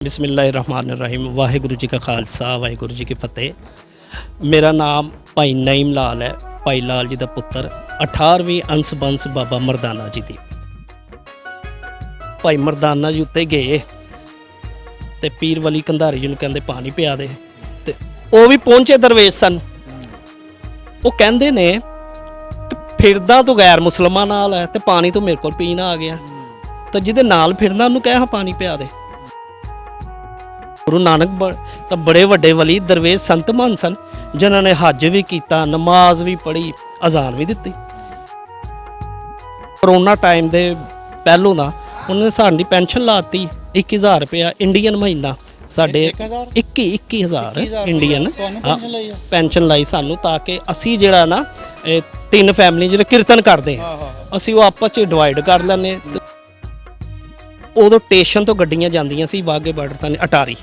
बिस्मिल्लाहिर्रहमानिर्रहीम वाहिगुरु जी का खालसा वाहिगुरु जी की फतेह। मेरा नाम भाई नईम लाल है। भाई लाल जी का पुत्र 18वीं अंश बंस बाबा मरदाना जी दी। भाई मरदाना जी उत्ते गए ते पीर वली कंधारी जी नूं कहंदे पानी पिया दे ते वो भी पहुंचे दरवेश सन। वो कहंदे ने फिरदा तो गैर मुसलमान नाल है ते पानी तो मेरे को पीन आ गया, तो जिहदे नाल फिरदा उहनूं कह पानी पिया दे। गुरु नानक बड़े वड्डे वली दरवेश संत महान सन जिन्होंने हज भी किया, नमाज भी पढ़ी, अजान भी दी। कोरोना टाइम दे पहलों का उन्होंने साड़ी पेंशन लाती 21,000 रुपया इंडियन महीना, साढ़े 21,000 इंडियन पेंशन लाई सानू, ताकि असी जिहड़ा ना 3 फैमिली जिहड़े कीर्तन करते असी वो आपस च डिवाइड कर लैने। उदों स्टेशन तो गड्डियां जांदियां सी वाघे बार्डर तक अटारी,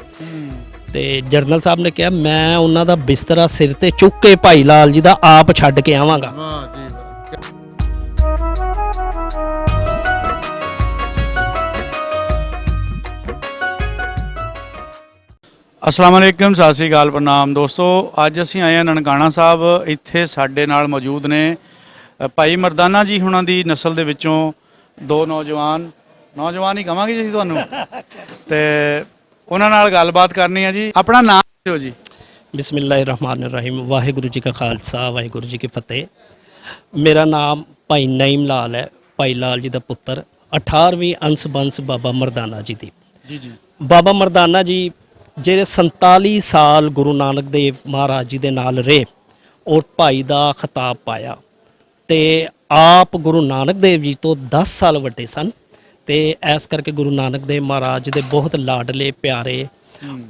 ते जरनल साहब ने कहा मैं उन्हां दा बिस्तरा सिर ते चुक के भाई लाल जी दा आप छड्ड के आवांगा। अस्सलाम वालेकुम, सत श्री अकाल, प्रणाम दोस्तों। अज असीं आए हैं ननकाना साहब। इत्थे साडे नाल मौजूद ने भाई मरदाना जी हुणां दी नस्ल दे विचों 2 नौजवान ही कहांगे जी तुहानूं, ते उन्हां नाल गलबात करनी है जी। अपना नाम दो जी। बिस्मिल्लाहिर्रहमानिर्रहीम वाहिगुरु जी का खालसा वाहिगुरु जी की फतेह। मेरा नाम भाई नईम लाल है। भाई लाल जी का पुत्र 18वीं अंश बंस बाबा मरदाना जी दी। जी बाबा मरदाना जी ਜਿਹੜੇ 47 साल गुरु नानक देव महाराज जी दे नाल रहे और भाई दा खिताब पाया, ते आप गुरु नानक देव जी तो 10 साल वड्डे सन, ते इस करके गुरु नानक देव महाराज दे बहुत लाडले प्यारे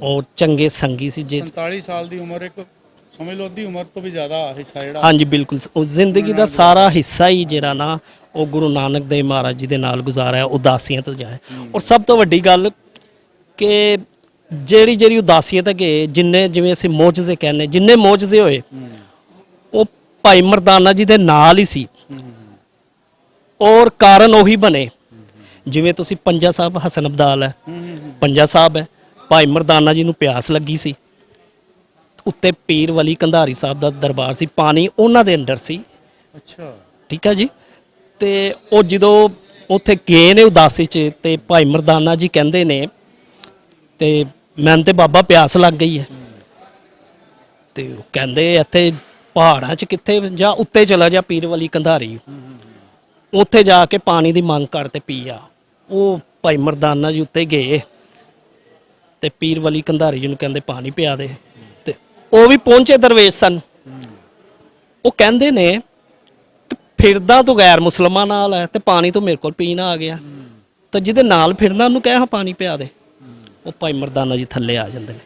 और चंगे संगी सी। जे 47 साल दी उम्र एक समझ लो अद्धी उम्र तो भी ज़्यादा हिस्सा जिहड़ा, हाँ जी बिल्कुल, जिंदगी का सारा हिस्सा ही जिहड़ा ना वो गुरु नानक देव महाराज जी दे नाल गुजारा है, उदासियां तो जाए। और सब तो वड्डी गल कि ਜਿਹੜੀ ਉਦਾਸੀਆਂ ਤੇ ਗਏ, ਜਿੰਨੇ ਜਿਵੇਂ ਅਸੀਂ ਮੌਜਜ਼ੇ ਕਹਿੰਦੇ, ਜਿੰਨੇ ਮੌਜਜ਼ੇ ਹੋਏ ਉਹ ਭਾਈ ਮਰਦਾਨਾ ਜੀ ਦੇ ਨਾਲ ਹੀ ਸੀ। ਔਰ ਕਾਰਨ ਉਹੀ ਬਣੇ, ਜਿਵੇਂ ਤੁਸੀਂ ਪੰਜਾ ਸਾਹਿਬ ਹਸਨ ਅਬਦਾਲ ਹੈ, ਪੰਜਾ ਸਾਹਿਬ ਹੈ, ਭਾਈ ਮਰਦਾਨਾ ਜੀ ਨੂੰ ਪਿਆਸ ਲੱਗੀ ਸੀ, ਉੱਤੇ ਪੀਰ ਵਲੀ ਕੰਧਾਰੀ ਸਾਹਿਬ ਦਾ ਦਰਬਾਰ ਸੀ, ਪਾਣੀ ਉਹਨਾਂ ਦੇ ਅੰਡਰ ਸੀ। ਅੱਛਾ, ਠੀਕ ਹੈ ਜੀ। ਤੇ ਉਹ ਜਦੋਂ ਉੱਥੇ ਗਏ ਨੇ ਉਦਾਸੀ 'ਚ, ਤੇ ਭਾਈ ਮਰਦਾਨਾ ਜੀ ਕਹਿੰਦੇ ਨੇ ਤੇ मैंने तो बाबा प्यास लग गई है, तो कहते इत्थे पहाड़ों च कित्थे जा, उत्ते चला जा पीर वाली कंधारी, उत्थे जाके पानी की मंग करते पी आ। वो भाई मरदाना जी उत्ते गए ते पीर वाली कंधारी जी नूं कहंदे पानी पिया दे, ते वो भी पहुंचे दरवेश सन। वो कहंदे ने फिरदा तो गैर मुसलमान नाल है ते पानी तो मेरे को पीन आ गया, तो जिहदे नाल फिरदा उहनूं कह पानी पिया दे। वो भाई मरदाना जी थले आ जाते हैं।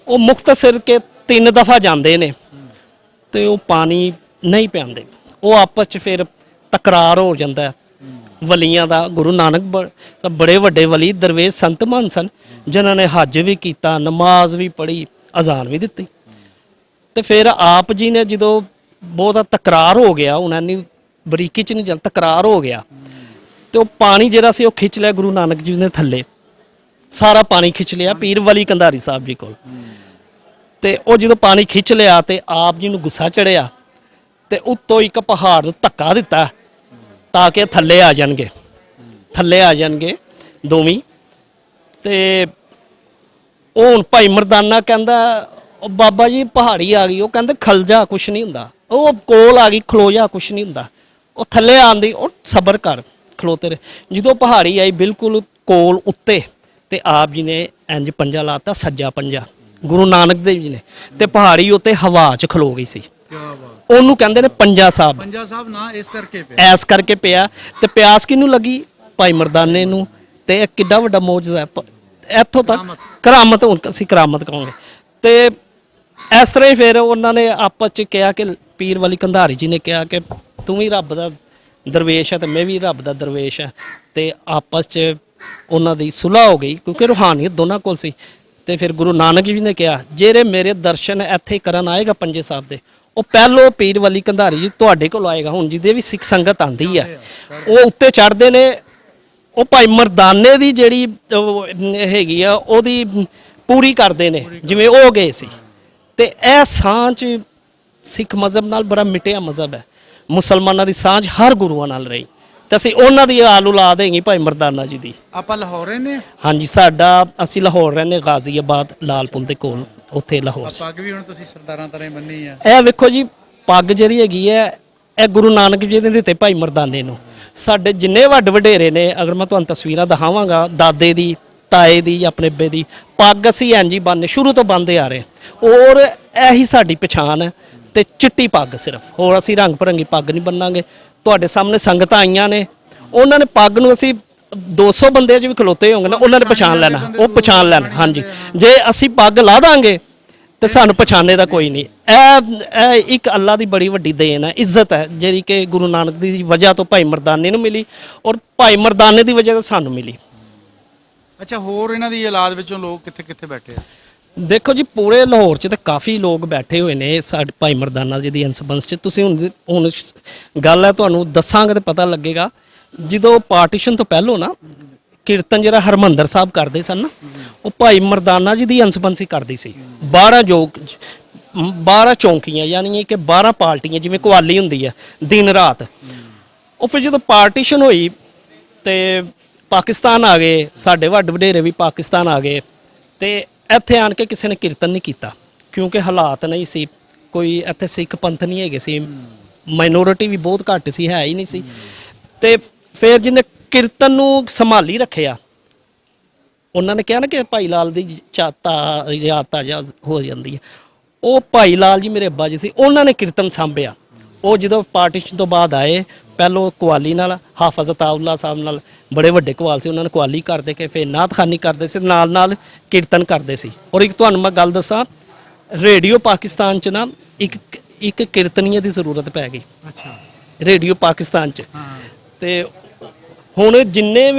वो मुख्तसर के 3 दफ़ा जाते हैं तो वो पानी नहीं पियाते, वो आपस च फिर तकरार हो जाता है वलियां दा। गुरु नानक बड़े वड्डे वली दरवेश संत महान सन जिन्होंने हज भी किया, नमाज भी पढ़ी, अजान भी दी। तो फिर आप जी ने जो बहुत तकरार हो गया, उन्होंने बरीकी च नहीं जाता, तकरार हो गया, तो पानी जरा से खिंच लिया गुरु नानक जी ने थले, सारा पानी खिंच लिया पीर वली कंधारी साहब जी को। ते वो जो पानी खिंच लिया तो आप जी नूं गुस्सा चढ़िया, तो उत्तों एक पहाड़ नूं धक्का दिता ताकि थले आ जाएंगे, थले आ जाएंगे दोवें। ते हुण भाई मरदाना कहंदा बाबा जी पहाड़ी आ गई, वो कहंदे खल जा कुछ नहीं हुंदा, वो कोल आ गई खलो जा कुछ नहीं हुंदा, वो थले आंदी, वो सबर कर खलोते रहे। जो पहाड़ी आई बिल्कुल कोल उत्ते, ते आप जी ने इंज पंजा लाता, सज्जा पंजा गुरु नानक देव जी ने, ते पहाड़ी उत्ते हवा च खलो गई सी। ओनू कहंदे ने पंजा साहब ना इस करके पिया। ते प्यास किनू लगी? भाई मरदाने नू। ते किड्डा वड्डा मौजज़ा है, इत्थों तक करामत, हुण असीं करामत कहांगे। ते इस तरह ही फिर उन्होंने आपस च कहा कि पीर वाली कंधारी जी ने कहा कि तू भी रब दा दरवेश है तो मैं भी रब दा दरवेश है, ते आपस च उन्हों की सुलह हो गई, क्योंकि रूहानियत दोनों को सी। तो फिर गुरु नानक जी ने कहा जेरे मेरे दर्शन इत्थे करन आएगा पंजे साहब दे, वो पहलो पीर वाली कंधारी जी तुहाडे कोल आएगा। हुण जिहदे भी सिख संगत आंदी है वो उत्ते चढ़ते ने, ਉਹ ਭਾਈ ਮਰਦਾਨੇ ਦੀ ਜਿਹੜੀ ਹੈਗੀ ਆ ਉਹਦੀ ਪੂਰੀ ਕਰਦੇ ਨੇ, ਜਿਵੇਂ ਉਹ ਗਏ ਸੀ। ਤੇ ਇਹ ਸਾਂਝ ਸਿੱਖ ਮਜ਼ਹਬ ਨਾਲ ਬੜਾ ਮਿਟਿਆ ਮਜ਼ਹਬ ਹੈ। ਮੁਸਲਮਾਨਾਂ ਦੀ ਸਾਂਝ ਹਰ ਗੁਰੂਆਂ ਨਾਲ ਰਹੀ, ਤੇ ਅਸੀਂ ਉਹਨਾਂ ਦੀ ਆਲ ਔਲਾਦ ਹੈਗੀ ਭਾਈ ਮਰਦਾਨਾ ਜੀ ਦੀ। ਆਪਾਂ ਲਾਹੌਰ ਰਹਿੰਦੇ ਆ? ਹਾਂਜੀ, ਅਸੀਂ ਲਾਹੌਰ ਰਹਿੰਦੇ, ਗਾਜ਼ੀਆਬਾਦ ਲਾਲ ਪੁਲ ਦੇ ਕੋਲ, ਉੱਥੇ ਲਾਹੌਰ। ਪੱਗ ਵੀ ਹੁਣ ਤੁਸੀਂ ਸਰਦਾਰਾਂ ਤਰ੍ਹਾਂ ਬੰਨੀ ਆ? ਇਹ ਵੇਖੋ ਜੀ, ਪੱਗ ਜਿਹੜੀ ਹੈਗੀ ਹੈ ਇਹ ਗੁਰੂ ਨਾਨਕ ਜੀ ਨੇ ਦਿੱਤੇ ਭਾਈ ਮਰਦਾਨੇ ਨੂੰ। ਸਾਡੇ ਜਿੰਨੇ ਵੱਡ ਵਡੇਰੇ ਨੇ, ਅਗਰ ਮੈਂ ਤੁਹਾਨੂੰ ਤਸਵੀਰਾਂ ਦਿਖਾਵਾਂਗਾ, ਦਾਦੇ ਦੀ, ਤਾਏ ਦੀ, ਆਪਣੇ ਅੱਬੇ ਦੀ ਪੱਗ ਅਸੀਂ ਇੰਝ ਹੀ ਬੰਨ੍ਹਦੇ, ਸ਼ੁਰੂ ਤੋਂ ਬੰਨ੍ਹਦੇ ਆ ਰਹੇ, ਔਰ ਇਹੀ ਸਾਡੀ ਪਛਾਣ ਹੈ। ਤੇ ਚਿੱਟੀ ਪੱਗ ਸਿਰਫ, ਹੋਰ ਅਸੀਂ ਰੰਗ ਭਰੰਗੀ ਪੱਗ ਨਹੀਂ ਬੰਨਾਂਗੇ। ਤੁਹਾਡੇ ਸਾਹਮਣੇ ਸੰਗਤਾਂ ਆਈਆਂ ਨੇ, ਉਹਨਾਂ ਨੇ ਪੱਗ ਨੂੰ, ਅਸੀਂ 200 ਬੰਦੇ 'ਚ ਵੀ ਖਲੋਤੇ ਹੋਣਗੇ ਨਾ, ਉਹਨਾਂ ਨੇ ਪਛਾਣ ਲੈਣਾ, ਉਹ ਪਛਾਣ ਲੈਣਾ। ਹਾਂਜੀ, ਜੇ ਅਸੀਂ ਪੱਗ ਲਾ ਦਾਂਗੇ ਤੇ ਸਾਨੂੰ ਪਛਾਣੇ ਦਾ ਕੋਈ ਨਹੀਂ। ਇਹ ਇੱਕ ਅੱਲਾ ਦੀ ਬੜੀ ਵੱਡੀ ਦੇਣ ਹੈ, ਇੱਜ਼ਤ ਹੈ, ਜਿਹੜੀ ਕਿ ਗੁਰੂ ਨਾਨਕ ਦੀ ਵਜ੍ਹਾ ਤੋਂ ਭਾਈ ਮਰਦਾਨੇ ਨੂੰ ਮਿਲੀ, ਔਰ ਭਾਈ ਮਰਦਾਨੇ ਦੀ ਵਜ੍ਹਾ ਤੋਂ ਸਾਨੂੰ ਮਿਲੀ। ਅੱਛਾ, ਹੋਰ ਇਹਨਾਂ ਦੀ ਔਲਾਦ ਵਿੱਚੋਂ ਲੋਕ ਕਿੱਥੇ ਕਿੱਥੇ ਬੈਠੇ ਆ? ਦੇਖੋ ਜੀ, ਪੂਰੇ ਲਾਹੌਰ 'ਚ ਤਾਂ ਕਾਫੀ ਲੋਕ ਬੈਠੇ ਹੋਏ ਨੇ ਸਾਡੇ ਭਾਈ ਮਰਦਾਨਾ ਜੀ ਦੀ ਅੰਸ-ਬੰਸ 'ਚ। ਤੁਸੀਂ ਹੁਣ ਗੱਲ ਹੈ, ਤੁਹਾਨੂੰ ਦੱਸਾਂਗੇ ਤਾਂ ਪਤਾ ਲੱਗੇਗਾ। ਜਦੋਂ ਪਾਰਟੀਸ਼ਨ ਤੋਂ ਪਹਿਲੋਂ ਨਾ ਕੀਰਤਨ ਜਿਹੜਾ ਹਰਮੰਦਰ ਸਾਹਿਬ ਕਰਦੇ ਸਨ ਨਾ, ਉਹ ਭਾਈ ਮਰਦਾਨਾ ਜੀ ਦੀ ਅੰਸ-ਬੰਸ ਹੀ ਕਰਦੀ ਸੀ। 12 ਚੌਂਕੀਆਂ, ਯਾਨੀ ਕਿ 12 ਪਾਰਟੀਆਂ, ਜਿਵੇਂ ਕਵਾਲੀ ਹੁੰਦੀ ਹੈ ਦਿਨ ਰਾਤ। ਉਹ ਫਿਰ ਜਦੋਂ ਪਾਰਟੀਸ਼ਨ ਹੋਈ ਤੇ ਪਾਕਿਸਤਾਨ ਆ ਗਏ, ਸਾਡੇ ਵੱਡ ਵਡੇਰੇ ਵੀ ਪਾਕਿਸਤਾਨ ਆ ਗਏ, ਤੇ ਇੱਥੇ ਆਣ ਕੇ ਕਿਸੇ ਨੇ ਕੀਰਤਨ ਨਹੀਂ ਕੀਤਾ, ਕਿਉਂਕਿ ਹਾਲਾਤ ਨਹੀਂ ਸੀ, ਕੋਈ ਇੱਥੇ ਸਿੱਖ ਪੰਥ ਨਹੀਂ ਹੈਗੇ ਸੀ, ਮਾਈਨੋਰਿਟੀ ਵੀ ਬਹੁਤ ਘੱਟ ਸੀ, ਹੈ ਹੀ ਨਹੀਂ ਸੀ। ਤੇ ਫਿਰ ਜਿਹਨੇ ਕੀਰਤਨ ਨੂੰ ਸੰਭਾਲੀ ਰੱਖਿਆ, ਉਹਨਾਂ ਨੇ ਕਿਹਾ ਨਾ ਕਿ ਭਾਈ ਲਾਲ ਦੀ ਯਾਦ ਤਾਜ਼ਾ ਹੋ ਜਾਂਦੀ ਹੈ। ਉਹ ਭਾਈ ਲਾਲ ਜੀ ਮੇਰੇ ਅੱਬਾ ਜੀ ਸੀ, ਉਹਨਾਂ ਨੇ ਕੀਰਤਨ ਸਾਂਭਿਆ। ਉਹ ਜਦੋਂ ਪਾਰਟੀਸ਼ਨ ਤੋਂ ਬਾਅਦ ਆਏ, ਪਹਿਲੋਂ ਕਵਾਲੀ ਨਾਲ, ਹਾਫਿਜ਼ ਅਤਾਉੱਲਾ ਸਾਹਿਬ ਨਾਲ, ਬੜੇ ਵੱਡੇ ਕਵਾਲ ਸੀ, ਉਹਨਾਂ ਨੇ ਕਵਾਲੀ ਕਰਦੇ ਕੇ ਫਿਰ ਨਾਤਖਾਨੀ ਕਰਦੇ ਸੀ, ਨਾਲ ਨਾਲ ਕੀਰਤਨ ਕਰਦੇ ਸੀ। ਔਰ ਇੱਕ ਤੁਹਾਨੂੰ ਮੈਂ ਗੱਲ ਦੱਸਾਂ, ਰੇਡੀਓ ਪਾਕਿਸਤਾਨ 'ਚ ਨਾ ਇੱਕ ਕੀਰਤਨੀਏ ਦੀ ਜ਼ਰੂਰਤ ਪੈ ਗਈ। ਅੱਛਾ, ਰੇਡੀਓ ਪਾਕਿਸਤਾਨ 'ਚ। ਤੇ ਹੁਣ ਜਿੰਨੇ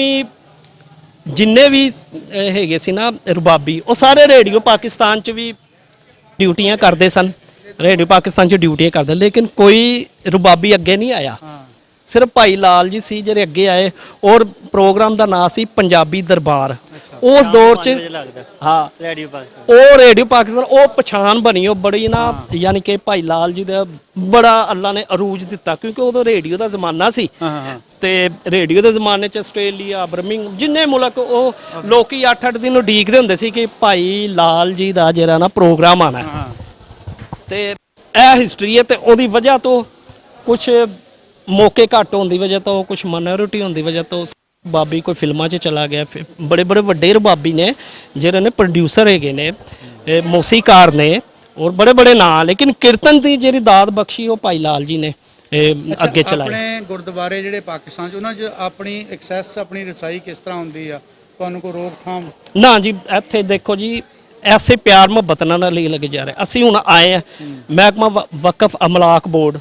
ਵੀ ਹੈਗੇ ਸੀ ਨਾ ਰਬਾਬੀ, ਉਹ ਸਾਰੇ ਰੇਡੀਓ ਪਾਕਿਸਤਾਨ 'ਚ ਵੀ ਡਿਊਟੀਆਂ ਕਰਦੇ ਸਨ, ਰੇਡੀਓ ਪਾਕਿਸਤਾਨ 'ਚ ਡਿਊਟੀਆਂ ਕਰਦੇ, ਲੇਕਿਨ ਕੋਈ ਰਬਾਬੀ ਅੱਗੇ ਨਹੀਂ ਆਇਆ। ਸਿਰਫ ਭਾਈ ਲਾਲ ਜੀ ਸੀ ਜਿਹੜੇ ਅੱਗੇ ਆਏ, ਔਰ ਪ੍ਰੋਗਰਾਮ ਦਾ ਨਾਂ ਸੀ ਪੰਜਾਬੀ ਦਰਬਾਰ। ਉਸ ਦੌਰ 'ਚ ਹਾਂ, ਰੇਡੀਓ ਪਾਕਿਸਤਾਨ ਉਹ ਪਛਾਣ ਬਣੀ, ਉਹ ਬੜੀ ਨਾ, ਯਾਨੀ ਕਿ ਭਾਈ ਲਾਲ ਜੀ ਦਾ ਬੜਾ ਅੱਲਾ ਨੇ ਅਰੂਜ ਦਿੱਤਾ, ਕਿਉਂਕਿ ਉਦੋਂ ਰੇਡੀਓ ਦਾ ਜ਼ਮਾਨਾ ਸੀ। ਤੇ ਰੇਡੀਓ ਦੇ ਜ਼ਮਾਨੇ 'ਚ ਆਸਟ੍ਰੇਲੀਆ, ਬਰਮਿੰਘਮ, ਜਿੰਨੇ ਮੁਲਕ, ਉਹ ਲੋਕੀ 8-8 ਦਿਨ ਉਡੀਕਦੇ ਹੁੰਦੇ ਸੀ ਕਿ ਭਾਈ ਲਾਲ ਜੀ ਦਾ ਜਿਹੜਾ ਨਾ ਪ੍ਰੋਗਰਾਮ ਆਣਾ। ਤੇ ਇਹ ਹਿਸਟਰੀ ਹੈ, ਤੇ ਉਹਦੀ ਵਜ੍ਹਾ ਤੋਂ ਕੁਝ ਮੌਕੇ ਘੱਟ ਹੋਣ ਦੀ ਵਜ੍ਹਾ ਤੋਂ, ਕੁਝ ਮਾਈਨੋਰਿਟੀ ਹੋਣ ਦੀ ਵਜ੍ਹਾ ਤੋਂ ਬਾਬੀ ਕੋਈ ਫਿਲਮਾਂ 'ਚ ਚਲਾ ਗਿਆ। ਬੜੇ ਬੜੇ ਵੱਡੇ ਰਬਾਬੀ ਨੇ ਜਿਹੜੇ ਨੇ ਪ੍ਰੋਡਿਊਸਰ ਹੈਗੇ ਨੇ, ਮੌਸੀਕਾਰ ਨੇ, ਔਰ ਬੜੇ ਬੜੇ ਨਾਂ, ਲੇਕਿਨ ਕੀਰਤਨ ਦੀ ਜਿਹੜੀ ਦਾਤ ਬਖਸ਼ੀ ਉਹ ਭਾਈ ਲਾਲ ਜੀ ਨੇ ਅੱਗੇ ਚਲਾਏ। ਆਪਣੇ ਗੁਰਦੁਆਰੇ ਜਿਹੜੇ ਪਾਕਿਸਤਾਨ 'ਚ, ਉਹਨਾਂ 'ਚ ਆਪਣੀ ਐਕਸੈਸ, ਆਪਣੀ ਰਸਾਈ ਕਿਸ ਤਰ੍ਹਾਂ ਹੁੰਦੀ ਆ? ਤੁਹਾਨੂੰ ਕੋਈ ਰੋਕਥਾਮ? ਨਾ ਜੀ, ਇੱਥੇ ਦੇਖੋ ਜੀ, ਐਸੇ ਪਿਆਰ ਮੁਹੱਬਤ ਨਾਲ ਲਈ ਲੱਗੇ ਜਾ ਰਹੇ। ਅਸੀਂ ਹੁਣ ਆਏ ਆ, ਮਹਿਕਮਾ ਵਕਫ ਅਮਲਾਕ ਬੋਰਡ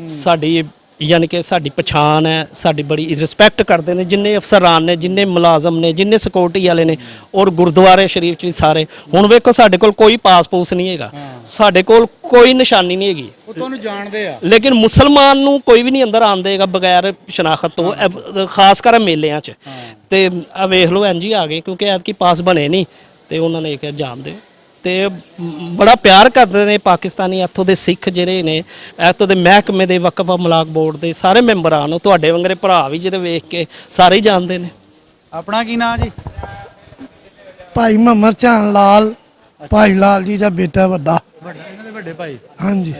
ਸਾਡੀ, ਯਾਨੀ ਕਿ ਸਾਡੀ ਪਛਾਣ ਹੈ, ਸਾਡੀ ਬੜੀ ਰਿਸਪੈਕਟ ਕਰਦੇ ਨੇ, ਜਿੰਨੇ ਅਫਸਰਾਨ ਨੇ, ਜਿੰਨੇ ਮੁਲਾਜ਼ਮ ਨੇ, ਜਿੰਨੇ ਸਿਕਿਉਰਿਟੀ ਵਾਲੇ ਨੇ, ਔਰ ਗੁਰਦੁਆਰੇ ਸ਼ਰੀਫ 'ਚ ਵੀ ਸਾਰੇ। ਹੁਣ ਵੇਖੋ, ਸਾਡੇ ਕੋਲ ਕੋਈ ਪਾਸਪੋਰਟ ਨਹੀਂ ਹੈਗਾ, ਸਾਡੇ ਕੋਲ ਕੋਈ ਨਿਸ਼ਾਨੀ ਨਹੀਂ ਹੈਗੀ, ਉਹ ਤੁਹਾਨੂੰ ਜਾਣਦੇ ਆ, ਲੇਕਿਨ ਮੁਸਲਮਾਨ ਨੂੰ ਕੋਈ ਵੀ ਨਹੀਂ ਅੰਦਰ ਆਉਣ ਦੇਗਾ ਬਗੈਰ ਸ਼ਨਾਖਤ ਤੋਂ, ਖਾਸ ਕਰ ਮੇਲਿਆਂ 'ਚ। ਤੇ ਆ ਵੇਖ ਲਓ, ਇੰਝ ਹੀ ਆ ਗਏ, ਕਿਉਂਕਿ ਐਤਕੀ ਪਾਸ ਬਣੇ ਨਹੀਂ, ਤੇ ਉਹਨਾਂ ਨੇ ਕਿਹਾ ਜਾਣ ਦਿਓ। ਤੇ ਬੜਾ ਪਿਆਰ ਕਰਦੇ ਨੇ ਪਾਕਿਸਤਾਨੀ, ਇੱਥੋਂ ਦੇ ਸਿੱਖ ਜਿਹੜੇ ਨੇ, ਇੱਥੋਂ ਦੇ ਮਹਿਕਮੇ ਦੇ, ਵਕਫ ਅਮਲਾਕ ਬੋਰਡ ਦੇ ਸਾਰੇ ਮੈਂਬਰਾਂ ਨੂੰ, ਤੁਹਾਡੇ ਵੰਗਰੇ ਭਰਾ ਵੀ ਜਿਹੜੇ ਵੇਖ ਕੇ ਸਾਰੇ ਹੀ ਜਾਣਦੇ ਨੇ। ਆਪਣਾ ਕੀ ਨਾਂ ਜੀ? ਭਾਈ ਮੁਹੰਮਦ ਚਾਨ ਲਾਲ, ਭਾਈ ਲਾਲ ਜੀ ਦਾ ਬੇਟਾ ਵੱਡਾ। ਇਹਨਾਂ ਦੇ ਵੱਡੇ ਭਾਈ? ਹਾਂਜੀ।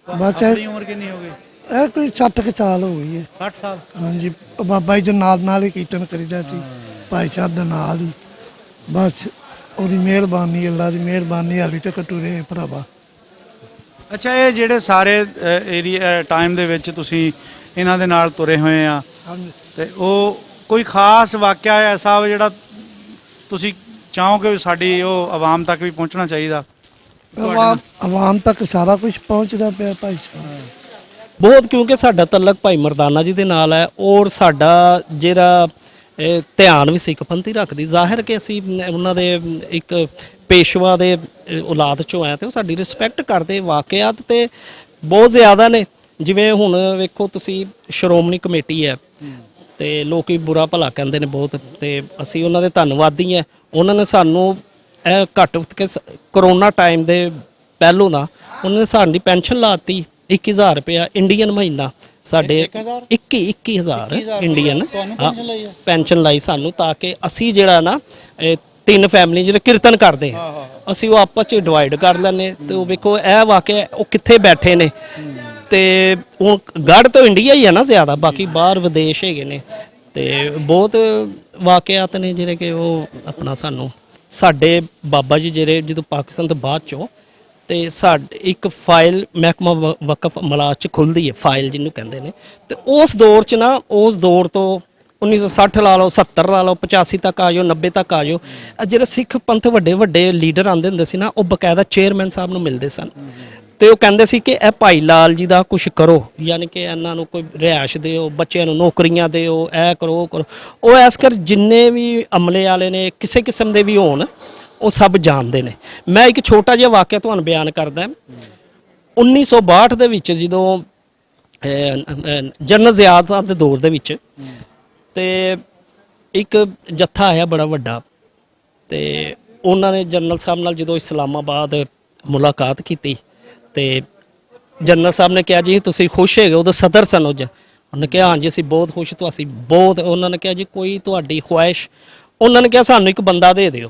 ਆਪਣੀ ਉਮਰ ਕਿੰਨੀ ਹੋ ਗਈ? ਇਹ ਕੋਈ 60 ਕੁ ਸਾਲ ਹੋ ਗਈ ਹੈ। 60 ਸਾਲ? ਹਾਂਜੀ, ਬਾਬਾ ਜੀ ਦੇ ਨਾਲ ਹੀ ਕੀਰਤਨ ਕਰੀਦਾ ਸੀ, ਭਾਈ ਸਾਹਿਬ ਦੇ ਨਾਲ ਹੀ। ਬਸ ਉਹਦੀ ਮਿਹਰਬਾਨੀ, ਅੱਲਾ ਦੀ ਮਿਹਰਬਾਨੀ, ਹਾਲੀ ਤੱਕ ਟੁਰੇ ਭਰਾਵਾ। ਅੱਛਾ, ਇਹ ਜਿਹੜੇ ਸਾਰੇ ਏਰੀਆ ਟਾਈਮ ਦੇ ਵਿੱਚ ਤੁਸੀਂ ਇਹਨਾਂ ਦੇ ਨਾਲ ਤੁਰੇ ਹੋਏ ਆ, ਤੇ ਉਹ ਕੋਈ ਖਾਸ ਵਾਕਿਆ ਐਸਾ ਜਿਹੜਾ ਤੁਸੀਂ ਚਾਹੋਗੇ ਸਾਡੀ ਉਹ ਆਵਾਮ ਤੱਕ ਵੀ ਪਹੁੰਚਣਾ ਚਾਹੀਦਾ? ਆਵਾਮ ਤੱਕ ਸਾਰਾ ਕੁਝ ਪਹੁੰਚਦਾ ਪਿਆ ਭਾਈ ਸਾਹਿਬ ਬਹੁਤ, ਕਿਉਂਕਿ ਸਾਡਾ ਤਲਕ ਭਾਈ ਮਰਦਾਨਾ ਜੀ ਦੇ ਨਾਲ ਹੈ, ਔਰ ਸਾਡਾ ਜਿਹੜਾ ਧਿਆਨ ਵੀ ਸਿੱਖ ਪੰਥੀ ਰੱਖਦੀ। ਜ਼ਾਹਿਰ ਕਿ ਅਸੀਂ ਉਹਨਾਂ ਦੇ ਇੱਕ ਪੇਸ਼ਵਾ ਦੇ ਔਲਾਦ ਚੋਂ ਆਏ, ਤੇ ਉਹ ਸਾਡੀ ਰਿਸਪੈਕਟ ਕਰਦੇ। ਵਾਕਿਆਤ ਤੇ ਬਹੁਤ ਜ਼ਿਆਦਾ ਨੇ, ਜਿਵੇਂ ਹੁਣ ਵੇਖੋ ਤੁਸੀਂ, ਸ਼੍ਰੋਮਣੀ ਕਮੇਟੀ ਹੈ, ਤੇ ਲੋਕੀ ਬੁਰਾ ਭਲਾ ਕਹਿੰਦੇ ਨੇ ਬਹੁਤ, ਤੇ ਅਸੀਂ ਉਹਨਾਂ ਦੇ ਧੰਨਵਾਦੀ ਹਾਂ। ਉਹਨਾਂ ਨੇ ਸਾਨੂੰ ਇਹ ਘੱਟ ਕੇ ਕਰੋਨਾ ਟਾਈਮ ਦੇ ਪਹਿਲੋਂ ਦਾ ਉਹਨਾਂ ਨੇ ਸਾਡੀ ਪੈਨਸ਼ਨ ਲਾਤੀ 21,000 ਰੁਪਇਆ ਇੰਡੀਅਨ ਮਹੀਨਾ, ਸਾਡੇ 21,000 ਇੰਡੀਅਨ ਪੈਨਸ਼ਨ ਲਾਈ ਸਾਨੂੰ, ਤਾਂ ਕਿ ਅਸੀਂ ਜਿਹੜਾ ਨਾ ਤਿੰਨ ਫੈਮਿਲੀ ਜਿਹੜੇ ਕੀਰਤਨ ਕਰਦੇ ਆ ਅਸੀਂ ਉਹ ਆਪਸ ਚ ਡਿਵਾਈਡ ਕਰ ਲੈਂਦੇ। ਤੇ ਉਹ ਵੇਖੋ ਇਹ ਵਾਕਿਆ ਉਹ ਕਿੱਥੇ ਬੈਠੇ ਨੇ, ਤੇ ਹੁਣ ਗੜ ਤੋਂ ਇੰਡੀਆ ਹੀ ਆ ਨਾ ਜ਼ਿਆਦਾ, ਬਾਕੀ ਬਾਹਰ ਵਿਦੇਸ਼ ਹੈਗੇ ਨੇ। ਤੇ ਬਹੁਤ ਵਾਕਿਆਤ ਨੇ ਜਿਹੜੇ ਕਿ ਉਹ ਆਪਣਾ ਸਾਨੂੰ ਸਾਡੇ ਬਾਬਾ ਜੀ ਜਿਹੜੇ ਜਦੋਂ ਪਾਕਿਸਤਾਨ ਤੋਂ ਬਾਅਦ ਚੋਂ, ਤੇ ਸਾਡੇ ਇੱਕ ਫਾਈਲ ਮਹਿਕਮਾ ਵਕਫ ਮਲਾਜ ਚ ਖੁੱਲਦੀ ਹੈ ਫਾਈਲ ਜਿਹਨੂੰ ਕਹਿੰਦੇ ਨੇ। ਤੇ ਉਸ ਦੌਰ ਚ ਨਾ, ਉਸ ਦੌਰ ਤੋਂ 1960 ਲਾ ਲਓ, 70 ਲਾ ਲਓ, 85 ਤੱਕ ਆ ਜਾਓ, 90 ਤੱਕ ਆ ਜਾਓ, ਜਿਹੜੇ ਸਿੱਖ ਪੰਥ ਵੱਡੇ ਵੱਡੇ ਲੀਡਰ ਆਉਂਦੇ ਹੁੰਦੇ ਸੀ ਨਾ, ਉਹ ਬਕਾਇਦਾ ਚੇਅਰਮੈਨ ਸਾਹਿਬ ਨੂੰ ਮਿਲਦੇ ਸਨ। ਤੇ ਉਹ ਕਹਿੰਦੇ ਸੀ ਕਿ ਇਹ ਭਾਈ ਲਾਲ ਜੀ ਦਾ ਕੁਝ ਕਰੋ, ਯਾਨੀ ਕਿ ਇਹਨਾਂ ਨੂੰ ਕੋਈ ਰਿਹਾਇਸ਼ ਦਿਓ, ਬੱਚਿਆਂ ਨੂੰ ਨੌਕਰੀਆਂ ਦਿਓ, ਇਹ ਕਰੋ ਉਹ ਕਰੋ। ਉਹ ਇਸ ਕਰ ਜਿੰਨੇ ਵੀ ਅਮਲੇ ਵਾਲੇ ਨੇ ਕਿਸੇ ਕਿਸਮ ਦੇ ਵੀ ਹੋਣ, ਉਹ ਸਭ ਜਾਣਦੇ ਨੇ। ਮੈਂ ਇੱਕ ਛੋਟਾ ਜਿਹਾ ਵਾਕਿਆ ਤੁਹਾਨੂੰ ਬਿਆਨ ਕਰਦਾ। 1962 ਦੇ ਵਿੱਚ ਜਦੋਂ ਜਨਰਲ ਜ਼ਿਆ ਸਾਹਿਬ ਦੇ ਦੌਰ ਦੇ ਵਿੱਚ, ਤੇ ਇੱਕ ਜੱਥਾ ਆਇਆ ਬੜਾ ਵੱਡਾ, ਤੇ ਉਹਨਾਂ ਨੇ ਜਨਰਲ ਸਾਹਿਬ ਨਾਲ ਜਦੋਂ ਇਸਲਾਮਾਬਾਦ ਮੁਲਾਕਾਤ ਕੀਤੀ, ਤੇ ਜਨਰਲ ਸਾਹਿਬ ਨੇ ਕਿਹਾ ਜੀ ਤੁਸੀਂ ਖੁਸ਼ ਹੈਗੇ? ਉਹਦੇ ਸਦਰ ਸਨ ਉਹ। ਉਹਨੇ ਕਿਹਾ ਹਾਂਜੀ ਅਸੀਂ ਬਹੁਤ ਖੁਸ਼, ਤੋਂ ਅਸੀਂ ਬਹੁਤ। ਉਹਨਾਂ ਨੇ ਕਿਹਾ ਜੀ ਕੋਈ ਤੁਹਾਡੀ ਖੁਆਇਸ਼? ਉਹਨਾਂ ਨੇ ਕਿਹਾ ਸਾਨੂੰ ਇੱਕ ਬੰਦਾ ਦੇ ਦਿਓ,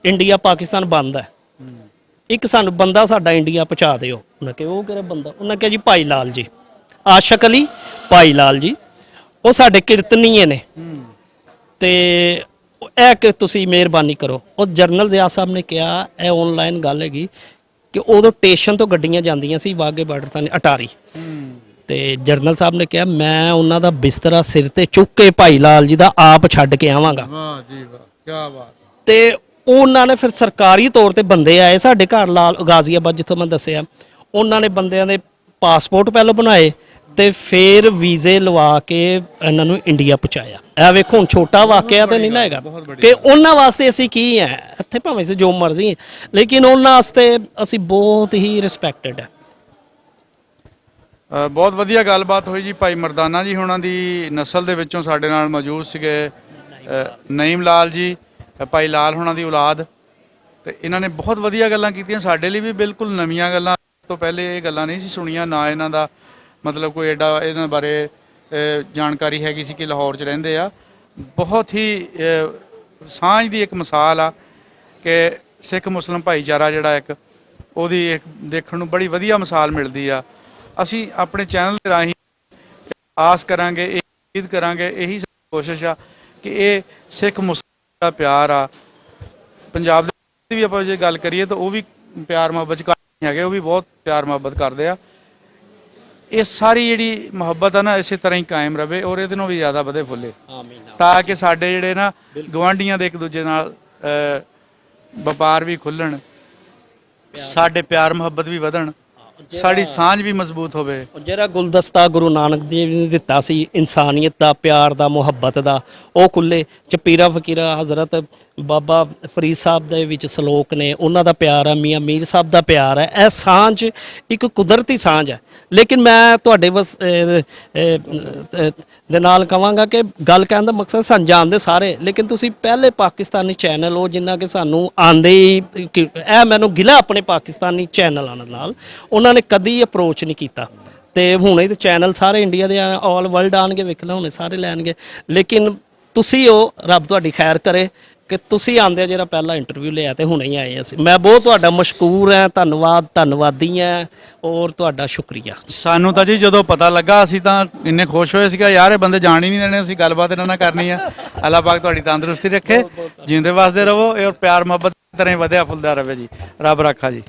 ਇੰਡੀਆ ਪਾਕਿਸਤਾਨ ਬੰਦ ਹੈ, ਇੱਕ ਸਾਨੂੰ ਬੰਦਾ ਸਾਡਾ ਇੰਡੀਆ ਪਹੁੰਚਾ ਦਿਓ। ਉਹਨਾਂ ਕਿਹਾ ਉਹ ਕਿਹੜਾ ਬੰਦਾ? ਉਹਨਾਂ ਕਿਹਾ ਜੀ ਭਾਈ ਲਾਲ ਜੀ, ਆਸ਼ਕ ਅਲੀ ਭਾਈ ਲਾਲ ਜੀ, ਉਹ ਸਾਡੇ ਕੀਰਤਨੀਏ ਨੇ, ਤੇ ਇਹ ਕਿ ਤੁਸੀਂ ਮਿਹਰਬਾਨੀ ਕਰੋ। ਉਹ ਜਰਨਲ ਜ਼ਿਆ ਸਾਹਿਬ ਨੇ ਕਿਹਾ, ਇਹ ਆਨਲਾਈਨ ਗੱਲ ਹੈਗੀ, ਕਿ ਉਦੋਂ ਸਟੇਸ਼ਨ ਤੋਂ ਗੱਡੀਆਂ ਜਾਂਦੀਆਂ ਸੀ ਵਾਘੇ ਬਾਰਡਰ ਤਾਂ ਅਟਾਰੀ, ਤੇ ਜਰਨਲ ਸਾਹਿਬ ਨੇ ਕਿਹਾ ਮੈਂ ਉਹਨਾਂ ਦਾ ਬਿਸਤਰਾ ਸਿਰ ਤੇ ਚੁੱਕ ਕੇ ਭਾਈ ਲਾਲ ਜੀ ਦਾ ਆਪ ਛੱਡ ਕੇ ਆਵਾਂਗਾ। ਵਾਹ ਜੀ ਵਾਹ, ਕੀ ਬਾਤ। ਤੇ ਉਹਨਾਂ ਨੇ ਫਿਰ ਸਰਕਾਰੀ ਤੌਰ ਤੇ ਬੰਦੇ ਆਏ ਸਾਡੇ ਘਰ ਲਾਲ ਗਾਜ਼ੀਆਬਾਦ ਜਿੱਥੋਂ ਮੈਂ ਦੱਸਿਆ, ਉਹਨਾਂ ਨੇ ਬੰਦਿਆਂ ਦੇ ਪਾਸਪੋਰਟ ਪਹਿਲਾਂ ਬਣਾਏ, ਤੇ ਫਿਰ ਵੀਜ਼ੇ ਲਵਾ ਕੇ ਇਹਨਾਂ ਨੂੰ ਇੰਡੀਆ ਪਹੁੰਚਾਇਆ। ਇਹ ਵੇਖੋ ਹੁਣ ਛੋਟਾ ਵਾਕਿਆ ਤੇ ਨਹੀਂ ਨਾ ਹੈਗਾ, ਕਿ ਉਹਨਾਂ ਵਾਸਤੇ ਅਸੀਂ ਕੀ ਹੈ ਇੱਥੇ, ਭਾਵੇਂ ਅਸੀਂ ਜੋ ਮਰਜ਼ੀ, ਲੇਕਿਨ ਉਹਨਾਂ ਵਾਸਤੇ ਅਸੀਂ ਬਹੁਤ ਹੀ ਰਿਸਪੈਕਟਡ ਹੈ। ਬਹੁਤ ਵਧੀਆ ਗੱਲਬਾਤ ਹੋਈ ਜੀ। ਭਾਈ ਮਰਦਾਨਾ ਜੀ ਹੁਣਾਂ ਦੀ ਨਸਲ ਦੇ ਵਿੱਚੋਂ ਸਾਡੇ ਨਾਲ ਮੌਜੂਦ ਸੀਗੇ ਨਈਮ ਲਾਲ ਜੀ, ਭਾਈ ਲਾਲ ਹੁਣਾਂ ਦੀ ਔਲਾਦ, ਤੇ ਇਹਨਾਂ ਨੇ ਬਹੁਤ ਵਧੀਆ ਗੱਲਾਂ ਕੀਤੀਆਂ, ਸਾਡੇ ਲਈ ਵੀ ਬਿਲਕੁਲ ਨਵੀਆਂ ਗੱਲਾਂ। ਇਸ ਤੋਂ ਪਹਿਲੇ ਇਹ ਗੱਲਾਂ ਨਹੀਂ ਸੀ ਸੁਣੀਆਂ, ਨਾ ਇਹਨਾਂ ਦਾ ਮਤਲਬ ਕੋਈ ਐਡਾ ਇਹਨਾਂ ਬਾਰੇ ਜਾਣਕਾਰੀ ਹੈਗੀ ਸੀ ਕਿ ਲਾਹੌਰ 'ਚ ਰਹਿੰਦੇ ਆ। ਬਹੁਤ ਹੀ ਸਾਂਝ ਦੀ ਇੱਕ ਮਿਸਾਲ ਆ ਕਿ ਸਿੱਖ ਮੁਸਲਿਮ ਭਾਈਚਾਰਾ ਜਿਹੜਾ ਇੱਕ ਉਹਦੀ ਇੱਕ ਦੇਖਣ ਨੂੰ ਬੜੀ ਵਧੀਆ ਮਿਸਾਲ ਮਿਲਦੀ ਆ। ਅਸੀਂ ਆਪਣੇ ਚੈਨਲ ਦੇ ਰਾਹੀਂ ਆਸ ਕਰਾਂਗੇ, ਇਹ ਉਮੀਦ ਕਰਾਂਗੇ, ਇਹੀ ਕੋਸ਼ਿਸ਼ ਆ ਕਿ ਇਹ ਸਿੱਖ ਮੁਸਲਿਮ ਦਾ ਪਿਆਰ ਆ। ਪੰਜਾਬ ਦੇ ਵੀ ਆਪਾਂ ਜੇ ਗੱਲ ਕਰੀਏ ਤਾਂ ਉਹ ਵੀ ਪਿਆਰ ਮੁਹੱਬਤ 'ਚ ਘੱਟ ਨਹੀਂ ਹੈਗੇ, ਉਹ ਵੀ ਬਹੁਤ ਪਿਆਰ ਮੁਹੱਬਤ ਕਰਦੇ ਆ। ਇਹ ਸਾਰੀ ਜਿਹੜੀ ਮੁਹੱਬਤ ਆ ਨਾ ਇਸੇ ਤਰ੍ਹਾਂ ਹੀ ਕਾਇਮ ਰਵੇ, ਔਰ ਇਹਦੇ ਨਾਲੋਂ ਵੀ ਜ਼ਿਆਦਾ ਵਧੇ ਫੁੱਲੇ, ਤਾਂ ਕਿ ਸਾਡੇ ਜਿਹੜੇ ਨਾ ਗਵਾਂਢੀਆਂ ਦੇ ਇੱਕ ਦੂਜੇ ਨਾਲ ਵਪਾਰ ਵੀ ਖੁੱਲਣ, ਸਾਡੇ ਪਿਆਰ ਮੁਹੱਬਤ ਵੀ ਵਧਣ, ਸਾਡੀ ਸਾਂਝ ਵੀ ਮਜ਼ਬੂਤ ਹੋਵੇ। ਜਿਹੜਾ ਗੁਲਦਸਤਾ ਗੁਰੂ ਨਾਨਕ ਦੇਵ ਜੀ ਨੇ ਦਿੱਤਾ ਸੀ ਇਨਸਾਨੀਅਤ ਦਾ, ਪਿਆਰ ਦਾ, ਮੁਹੱਬਤ ਦਾ, ਉਹ ਖੁੱਲੇ। ਚਪੀਰਾ ਫਕੀਰਾ ਹਜ਼ਰਤ ਬਾਬਾ ਫਰੀਦ ਸਾਹਿਬ ਦੇ ਵਿੱਚ ਸਲੋਕ ਨੇ, ਉਹਨਾਂ ਦਾ ਪਿਆਰ ਹੈ, ਮੀਆਂ ਮੀਰ ਸਾਹਿਬ ਦਾ ਪਿਆਰ ਹੈ। ਇਹ ਸਾਂਝ ਇੱਕ ਕੁਦਰਤੀ ਸਾਂਝ ਹੈ। ਲੇਕਿਨ ਮੈਂ ਤੁਹਾਡੇ ਦੇ ਨਾਲ ਕਹਾਂਗਾ ਕਿ ਗੱਲ ਕਹਿਣ ਦਾ ਮਕਸਦ ਸਾਨੂੰ ਜਾਣਦੇ ਸਾਰੇ, ਲੇਕਿਨ ਤੁਸੀਂ ਪਹਿਲੇ ਪਾਕਿਸਤਾਨੀ ਚੈਨਲ ਹੋ ਜਿੰਨਾ ਕਿ ਸਾਨੂੰ ਆਉਂਦੇ ਹੀ, ਇਹ ਮੈਨੂੰ ਗਿਲਾ ਆਪਣੇ ਪਾਕਿਸਤਾਨੀ ਚੈਨਲਾਂ ਨਾਲ, ਉਹਨਾਂ ਨੇ ਕਦੀ ਅਪਰੋਚ ਨਹੀਂ ਕੀਤਾ। ਤੇ ਹੁਣੇ ਤੇ ਚੈਨਲ ਸਾਰੇ ਇੰਡੀਆ ਦੇ ਆਲ ਵਰਲਡ ਆਣਗੇ, ਵੇਖ ਲਓ ਹੁਣੇ ਸਾਰੇ ਲੈਣਗੇ। ਲੇਕਿਨ ਤੁਸੀਂ ਉਹ ਰੱਬ ਤੁਹਾਡੀ ਖੈਰ ਕਰੇ ਕਿ ਤੁਸੀਂ ਆਂਦੇ ਜਿਹੜਾ ਪਹਿਲਾ ਇੰਟਰਵਿਊ ਲਿਆ ਤੇ ਹੁਣੇ ਹੀ ਆਏ ਅਸੀਂ। ਮੈਂ ਬਹੁਤ ਤੁਹਾਡਾ ਮਸ਼ਕੂਰ ਹਾਂ, ਧੰਨਵਾਦੀ ਹਾਂ, ਔਰ ਤੁਹਾਡਾ ਸ਼ੁਕਰੀਆ। ਸਾਨੂੰ ਤਾਂ ਜੀ ਜਦੋਂ ਪਤਾ ਲੱਗਾ ਅਸੀਂ ਤਾਂ ਇੰਨੇ ਖੁਸ਼ ਹੋਏ ਸੀਗਾ, ਯਾਰ ਇਹ ਬੰਦੇ ਜਾਣ ਹੀ ਨਹੀਂ ਦੇਣੇ, ਅਸੀਂ ਗੱਲਬਾਤ ਇਹਨਾਂ ਨਾਲ ਕਰਨੀ ਆ। ਅੱਲਾਹ ਪਾਕ ਤੁਹਾਡੀ ਤੰਦਰੁਸਤੀ ਰੱਖੇ, ਜਿਉਂਦੇ ਵਸਦੇ ਰਹੋ, ਔਰ ਪਿਆਰ ਮੁਹੱਬਤ ਤਰ੍ਹਾਂ ਹੀ ਵਧਿਆ ਫੁੱਲਦਾ ਰਹੇ ਜੀ। ਰੱਬ ਰੱਖਾ ਜੀ।